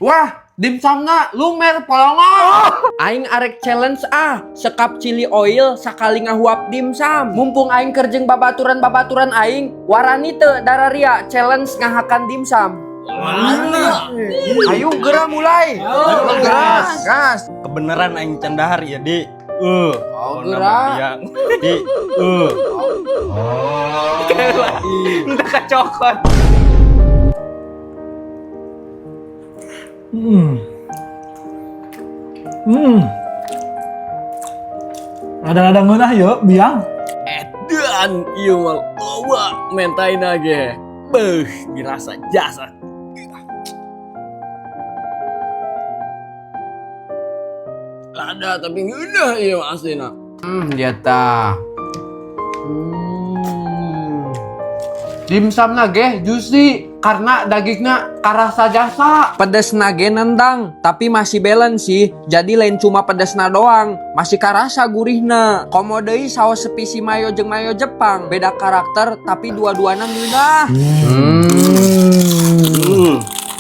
Wah, dimsumna lumer polongo. Aing arek challenge sekap chili oil sakali ngahuap dimsum. Mumpung aing kerjeng babaturan aing, warani teu dararia challenge ngahakan dimsum. Mana? Ayo geura mulai. Gas. Kebeneran aing candahar ya, Di. Geura. Di. Entah kacokot. Ada ngeunah yuk, biang. Edan ieu mah loba mentaina ge. Beuh, dirasa jasa. Ada tapi ngeunah ieu aslina. Dia tah. Dimsumna ge juicy karena dagingnya karasa jasa. Pedesna ge nendang, tapi masih balance sih. Jadi lain cuma pedesna doang, masih karasa gurihna. Komo deui saos spesi mayo jeung mayo Jepang, beda karakter tapi dua-duana ngeunah.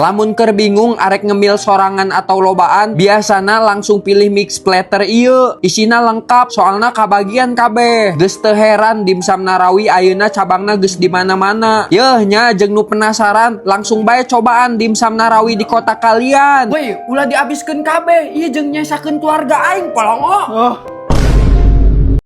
Lamun keur bingung arek ngemil sorangan atau lobaan, biasana langsung pilih mix platter ieu. Isina lengkap, soalna kabagian kabeh. Geus teu heran dimsum Narawi ayeuna cabangna geus di mana-mana. Yeuh nya jeung nu penasaran, langsung bae cobaan dimsum Narawi di kota kalian. Weh, ulah diabiskeun kabeh. Ieu jeung nyesakeun keluarga aing polongo.